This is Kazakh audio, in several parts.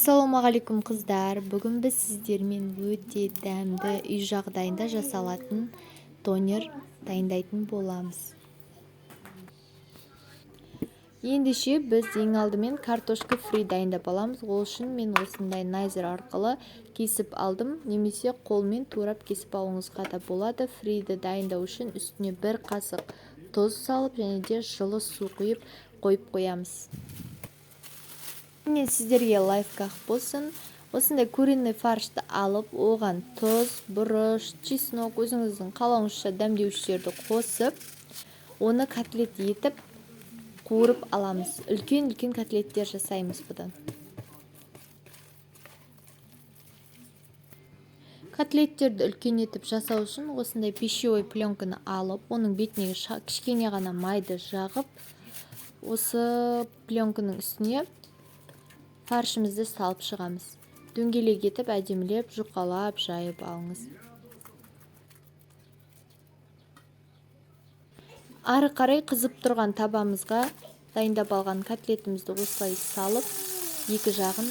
Ассалаумағалейкум қыздар. Бүгін біз сіздермен өте дәмді үй жағдайында жасалатын донер дайындайтын боламыз. Ендеше біз ең алдымен картошка фри дайындап аламыз. Ол үшін мен осындай найзер арқылы кесіп алдым, немесе қолмен турап кесіп алуыңызға да болады. Фриді дайындау үшін үстіне 1 қасық тұз салып, және де жылы су құйып қоямыз. Мен сіздерге лайфхак болсын. Осындай куриный фаршты алып, оған тұз, бұрыш, чеснок, өзіңіздің қалауыңызша дәмдеушілерді қосып, оны котлет етіп қуырып аламыз. Үлкен-үлкен котлеттер жасаймыз бұдан. Котлеттерді үлкен етіп жасау үшін осындай пищевой пленканы алып, оның бетіне кішкене ғана майды жағып, осы пленканың үстіне фаршымызды салып шығамыз. Дөңгелек етіп, әдемілеп, жұқалап жайып алыңыз. Ары қарай қызып тұрған табамызға дайындап алған котлетімізді осылай салып, екі жағын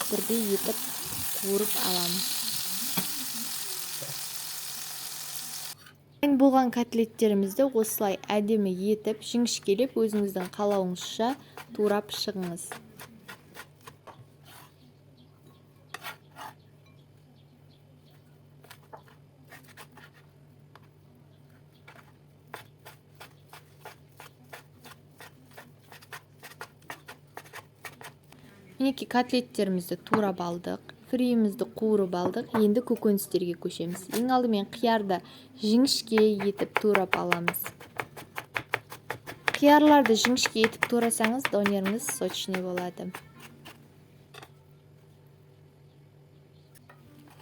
бірдей етіп қуырып аламыз. Дайын болған котлеттерімізді осылай әдемі етіп, жіңішкелеп, өзіңіздің қалауыңызша турап шығыңыз. Мінеки котлеттерімізді турап алдық, фриімізді қуырып алдық. Енді көкөністерге көшеміз. Ең алдымен қиярды жіңішке етіп турап аламыз. Қиярларды жіңішке етіп турасаңыз, донеріңіз сочный болады.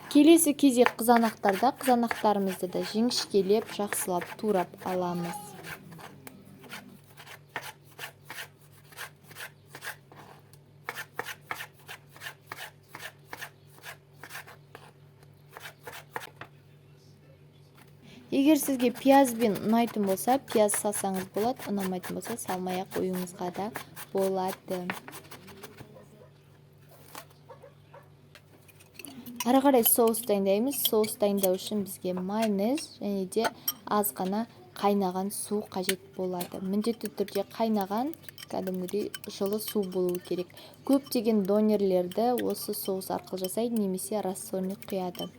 Келесі кезек қызанақтарда, қызанақтарымызды да жіңішкелеп, жақсылап турап аламыз. Егер сізге пиязбен ұнайтын болса, пияз салсаңыз болады, ұнамайтын болса, салмай-ақ қоюыңызға да болады. Ары қарай соус дайындаймыз. Соус дайындау үшін бізге майонез және де аз ғана қайнаған су қажет болады. Міндетті түрде қайнаған, кәдімгідей жылы су болуы керек. Көптеген донерлерді осы соус арқылы жасайды, немесе рассольник құяды.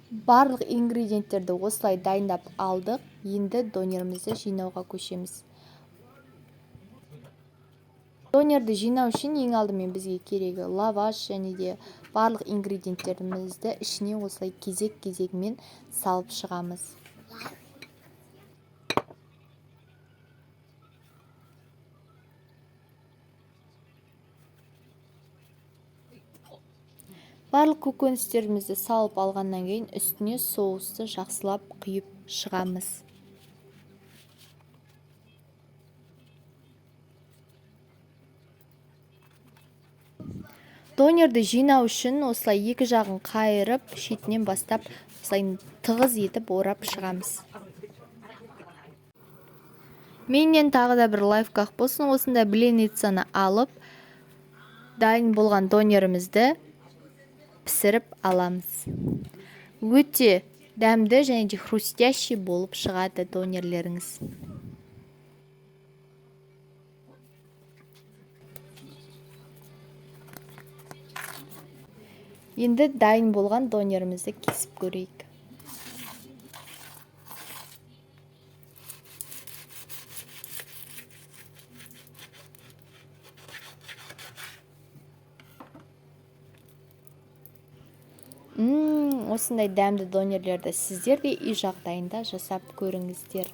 Барлық ингредиенттерді осылай дайындап алдық. Енді донерімізді жинауға көшеміз. Донерді жинау үшін ең алдымен бізге керегі лаваш және де барлық ингредиенттерімізді ішіне осылай кезек-кезегімен салып шығамыз. Барлық көкөністерімізді салып алғаннан кейін үстіне соусты жақсылап құйып шығамыз. Донерді жинау үшін осылай екі жағын қайырып, шетінен бастап осылай тығыз етіп орап шығамыз. Менен тағы да бір лайфхак болсын. Осындай бленницаны алып, дайын болған донерімізді пісіріп аламыз. Өте дәмді және де хрустящий болып шығады донерлеріңіз. Енді дайын болған донерімізді кесіп көрейік. Осындай дәмді донерлерді сіздер де үй жағдайында жасап көріңіздер.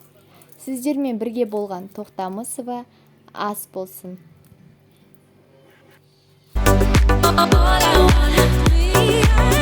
Сіздермен бірге болған Тоқтамысова ас болсын. All I wanna be